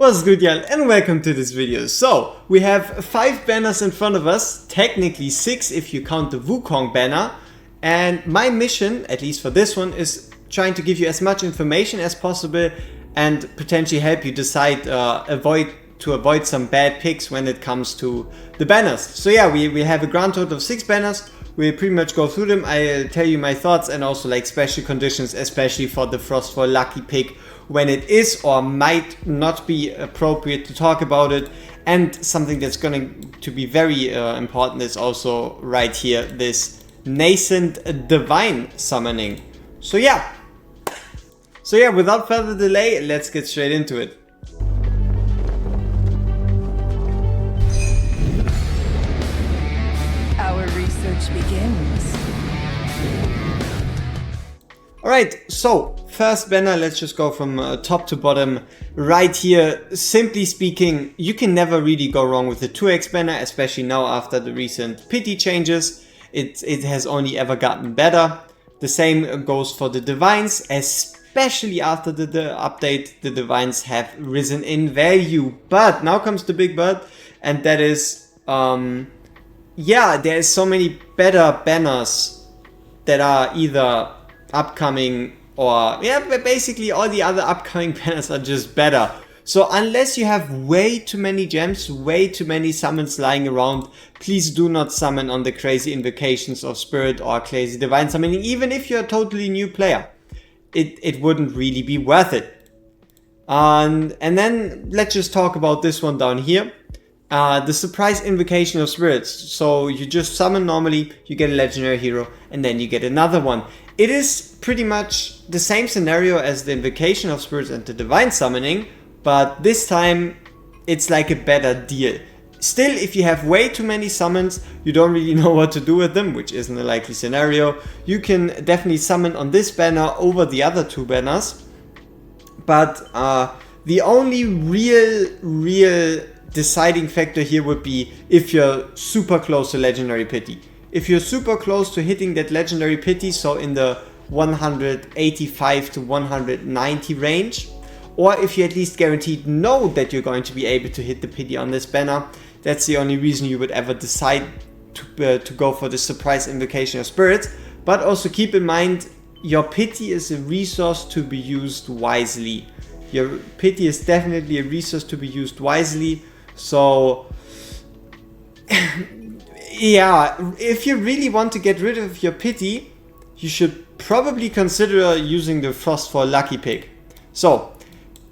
What's good, y'all, and welcome to this video. So, we have 5 banners in front of us, technically 6 if you count the Wukong banner. And my mission, at least for this one, is trying to give you as much information as possible and potentially help you decide, to avoid some bad picks when it comes to the banners. So yeah, we have a grand total of 6 banners. We'll pretty much go through them. I'll tell you my thoughts and also like special conditions, especially for the Frostfall Luckypick, when it is or might not be appropriate to talk about it. And something that's going to be very important is also right here, this nascent divine summoning. So yeah, without further delay, let's get straight into it. Our research begins. Alright, so first banner, let's just go from top to bottom right here. Simply speaking, you can never really go wrong with the 2x banner, especially now after the recent pity changes. It has only ever gotten better. The same goes for the divines, especially after the update. The divines have risen in value. But now comes the big but, and that is, yeah, there's so many better banners that are either upcoming or, yeah, basically all the other upcoming banners are just better. So unless you have way too many gems, way too many summons lying around, please do not summon on the crazy invocations of spirit or crazy divine summoning. Even if you're a totally new player, it wouldn't really be worth it. And then let's just talk about this one down here. The surprise invocation of spirits. So you just summon normally, you get a legendary hero, and then you get another one. It is pretty much the same scenario as the invocation of spirits and the divine summoning, but this time it's like a better deal. Still, if you have way too many summons, you don't really know what to do with them, which isn't a likely scenario, you can definitely summon on this banner over the other 2 banners. But the only real deciding factor here would be if you're super close to legendary pity. If you're super close to hitting that legendary pity, so in the 185 to 190 range, or if you at least guaranteed know that you're going to be able to hit the pity on this banner, that's the only reason you would ever decide to go for the surprise invocation of spirits. But also keep in mind, your pity is a resource to be used wisely. Your pity is definitely a resource to be used wisely. So yeah, if you really want to get rid of your pity, you should probably consider using the Frostfall Luckypick. So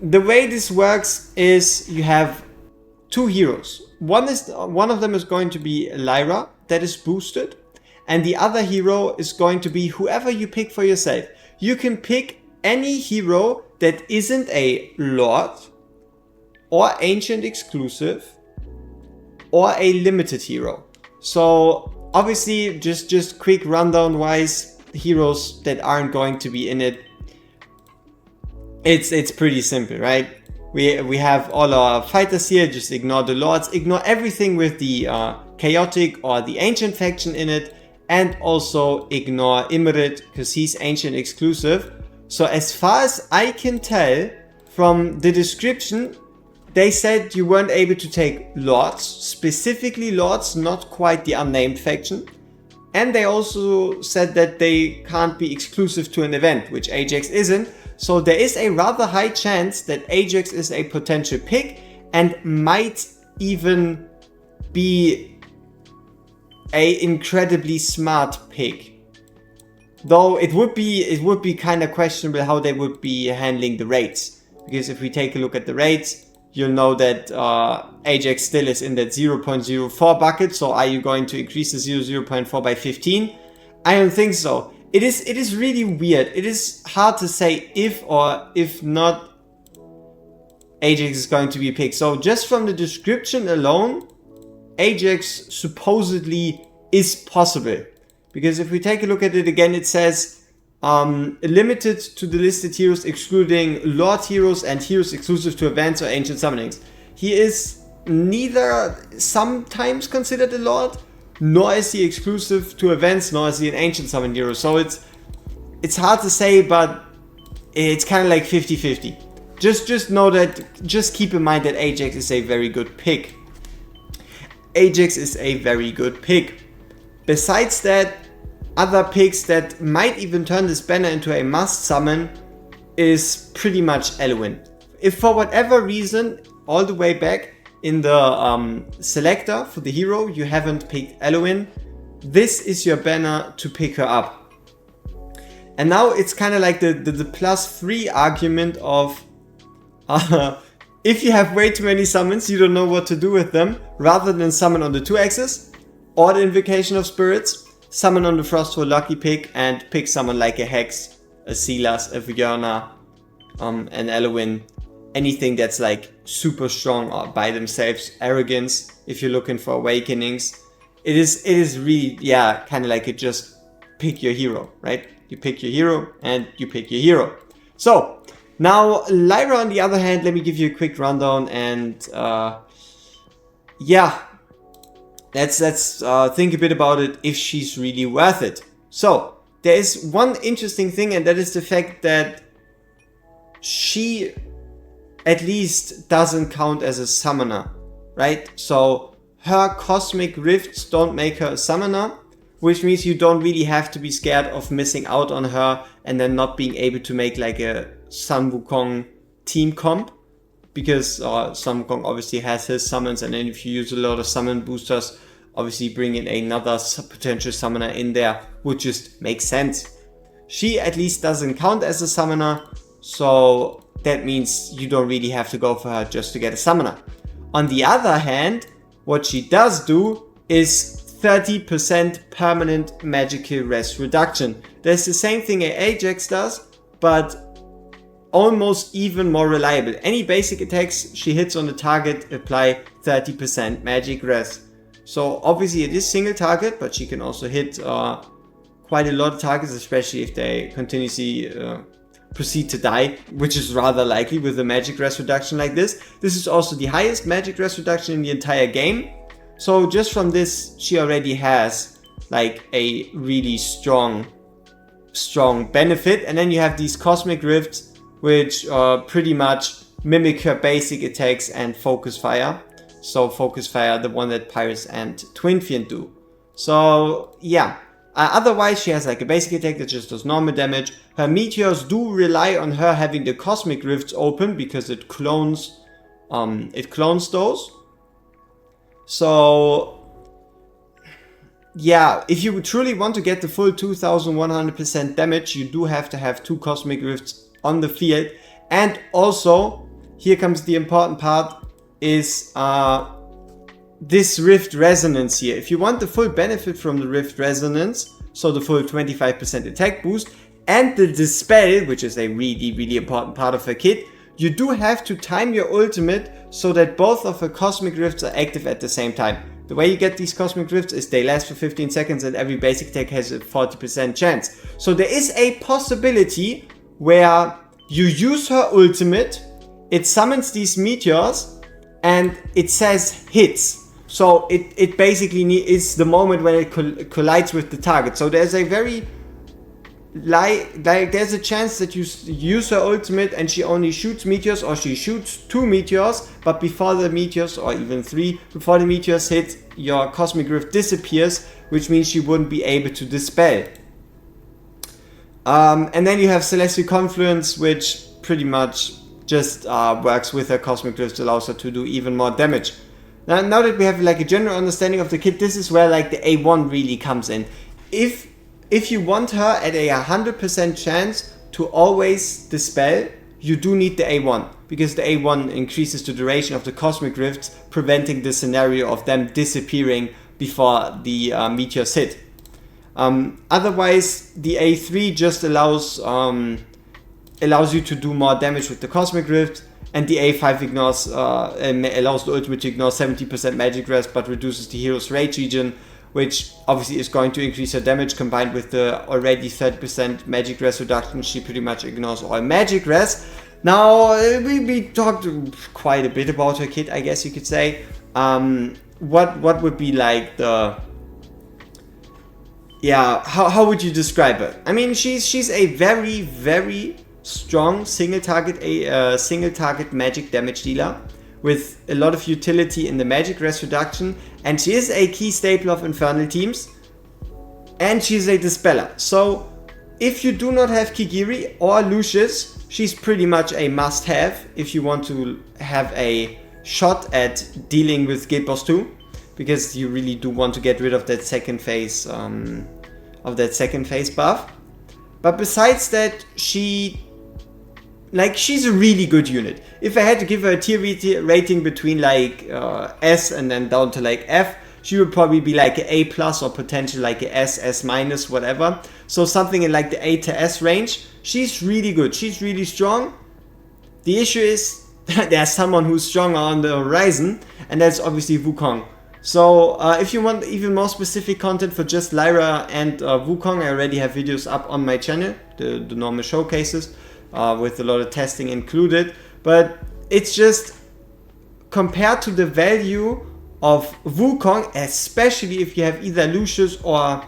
the way this works is you have 2 heroes. One of them is going to be Lyra, that is boosted, and the other hero is going to be whoever you pick for yourself. You can pick any hero that isn't a Lord or Ancient exclusive or a limited hero. So obviously, just quick rundown wise, heroes that aren't going to be in it, it's pretty simple, right? We have all our fighters here, just ignore the lords, ignore everything with the chaotic or the ancient faction in it, and also ignore Imrit because he's ancient exclusive. So as far as I can tell from the description, they said you weren't able to take lords, specifically lords, not quite the unnamed faction. And they also said that they can't be exclusive to an event, which Ajax isn't. So there is a rather high chance that Ajax is a potential pick and might even be an incredibly smart pick. Though it would be kind of questionable how they would be handling the raids. Because if we take a look at the raids, you'll know that Ajax still is in that 0.04 bucket. So are you going to increase the 0.4 by 15? I don't think so. It is really weird. It is hard to say if or if not Ajax is going to be picked. So just from the description alone, Ajax supposedly is possible. Because if we take a look at it again, it says limited to the listed heroes excluding Lord heroes and heroes exclusive to events or ancient summonings. He is neither sometimes considered a Lord, nor is he exclusive to events, nor is he an ancient summon hero. So it's hard to say, but it's kind of like 50-50. just know that, just keep in mind that Ajax is a very good pick. Ajax is a very good pick. Besides that, other picks that might even turn this banner into a must summon is pretty much Elwyn. If for whatever reason, all the way back in the selector for the hero, you haven't picked Elwyn, this is your banner to pick her up. And now it's kind of like the +3 argument of if you have way too many summons, you don't know what to do with them, rather than summon on the 2-axis or the Invocation of Spirits, summon on the Frostfall Luckypick and pick someone like a Hex, a Silas, a Vigurna, an Elwyn, anything that's like super strong or by themselves. Arrogance, if you're looking for awakenings. It is really, yeah, kind of like it just pick your hero, right? You pick your hero and you pick your hero. So now Lyra on the other hand, let me give you a quick rundown and yeah, let's think a bit about it, if she's really worth it. So there is one interesting thing, and that is the fact that she at least doesn't count as a summoner, right? So her cosmic rifts don't make her a summoner, which means you don't really have to be scared of missing out on her and then not being able to make like a sun-wukong team comp, because sun-wukong obviously has his summons, and then if you use a lot of summon boosters, obviously bringing another potential summoner in there would just make sense. She at least doesn't count as a summoner, so that means you don't really have to go for her just to get a summoner. On the other hand, what she does do is 30% permanent magical res reduction. That's the same thing Ajax does, but almost even more reliable. Any basic attacks she hits on the target apply 30% magic res. So obviously it is single target, but she can also hit quite a lot of targets, especially if they continuously proceed to die, which is rather likely with a magic res reduction like this. This is also the highest magic res reduction in the entire game. So just from this, she already has like a really strong benefit. And then you have these cosmic rifts, which pretty much mimic her basic attacks and focus fire. So focus fire, the one that Pyrus and Twin Fiend do. So yeah, otherwise she has like a basic attack that just does normal damage. Her meteors do rely on her having the cosmic rifts open because it clones those. So yeah, if you truly want to get the full 2100% damage, you do have to have 2 cosmic rifts on the field. And also, here comes the important part, is this Rift Resonance here. If you want the full benefit from the Rift Resonance, so the full 25% attack boost, and the Dispel, which is a really, really important part of her kit, you do have to time your ultimate so that both of her Cosmic Rifts are active at the same time. The way you get these Cosmic Rifts is they last for 15 seconds and every basic attack has a 40% chance. So there is a possibility where you use her ultimate, it summons these meteors, and it says hits. So it basically is the moment when it collides with the target. So there's a very there's a chance that you use her ultimate and she only shoots meteors, or she shoots 2 meteors, but before the meteors, or even 3, before the meteors hit, your Cosmic Rift disappears, which means she wouldn't be able to dispel. And then you have Celestial Confluence, which pretty much just works with her Cosmic Rift, allows her to do even more damage. Now that we have like a general understanding of the kit, this is where like the A1 really comes in. If you want her at a 100% chance to always dispel, you do need the A1, because the A1 increases the duration of the Cosmic Rifts, preventing the scenario of them disappearing before the meteors hit. Otherwise, the A3 just allows you to do more damage with the Cosmic Rift, and the A5 ignores allows the ultimate to ignore 70% magic rest, but reduces the hero's rage regen, which obviously is going to increase her damage. Combined with the already 30% magic rest reduction, she pretty much ignores all magic rest. Now, we talked quite a bit about her kit, I guess you could say. What would be like the... Yeah, how would you describe her? I mean, she's a very, very strong single target magic damage dealer with a lot of utility in the magic res reduction, and she is a key staple of infernal teams, and she's a dispeller. So if you do not have Kigiri or Lucius, she's pretty much a must-have if you want to have a shot at dealing with Guild Boss 2, because you really do want to get rid of that second phase buff. But besides that, she's a really good unit. If I had to give her a tier rating between like S and then down to like F, she would probably be like an A plus or potentially like a S minus, whatever. So something in like the A to S range. She's really good. She's really strong. The issue is there's someone who's stronger on the horizon, and that's obviously Wukong. So if you want even more specific content for just Lyra and Wukong, I already have videos up on my channel, the normal showcases, with a lot of testing included. But it's just, compared to the value of Wukong, especially if you have either Lucius or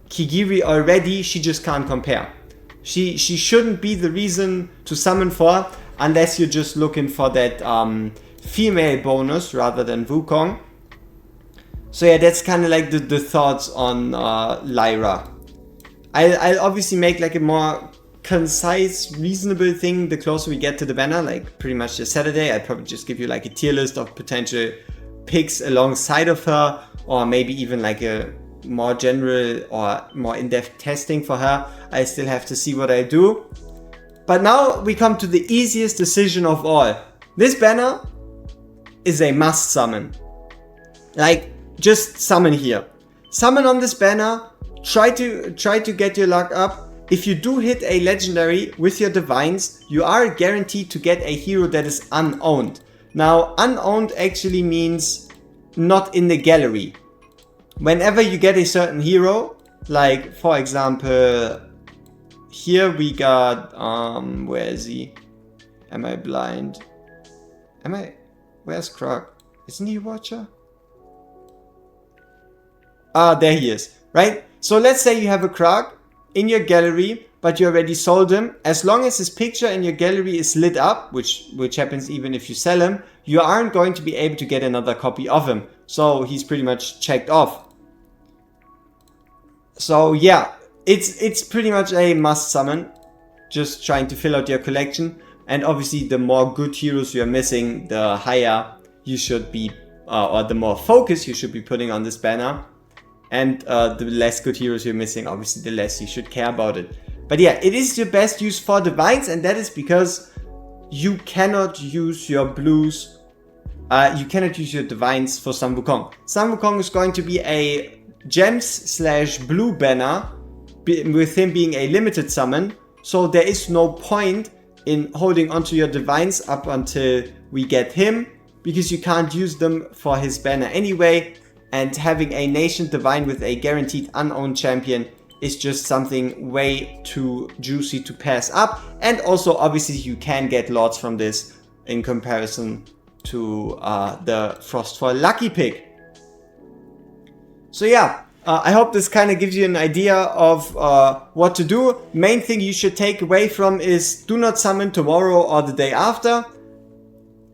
Kigiri already, she just can't compare. She shouldn't be the reason to summon for, unless you're just looking for that female bonus rather than Wukong. So yeah, that's kind of like the thoughts on Lyra. I'll obviously make like a more concise, reasonable thing the closer we get to the banner, like pretty much this Saturday. I'll probably just give you like a tier list of potential picks alongside of her, or maybe even like a more general or more in-depth testing for her. I still have to see what I do. But now we come to the easiest decision of all. This banner is a must summon. Like, just summon here. Summon on this banner. Try to get your luck up. If you do hit a legendary with your divines, you are guaranteed to get a hero that is unowned. Now, unowned actually means not in the gallery. Whenever you get a certain hero, like for example, here we got, where is he? Am I blind? Where's Krog? Isn't he a watcher? Ah, there he is, right? So let's say you have a Krog in your gallery, but you already sold him. As long as his picture in your gallery is lit up, which happens even if you sell him, you aren't going to be able to get another copy of him. So he's pretty much checked off. So yeah, it's pretty much a must summon. Just trying to fill out your collection. And obviously the more good heroes you're missing, the higher you should be, or the more focus you should be putting on this banner. And the less good heroes you're missing, obviously the less you should care about it. But yeah, it is your best use for divines, and that is because you cannot use your blues, you cannot use your divines for Sun Wukong. Sun Wukong is going to be a gems/blue banner, with him being a limited summon, so there is no point in holding onto your divines up until we get him, because you can't use them for his banner anyway. And having a Nation Divine with a guaranteed unowned champion is just something way too juicy to pass up. And also, obviously, you can get lords from this in comparison to the Frostfall Luckypick. So yeah, I hope this kind of gives you an idea of what to do. Main thing you should take away from is do not summon tomorrow or the day after.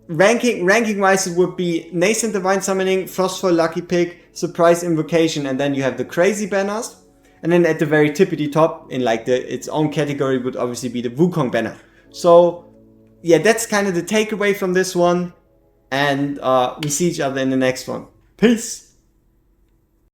Ranking wise, it would be Nascent Divine Summoning, Frostfall Luckypick, Surprise Invocation, and then you have the crazy banners. And then at the very tippity top, in like its own category, would obviously be the Wukong banner. So yeah, that's kind of the takeaway from this one. And we see each other in the next one. Peace!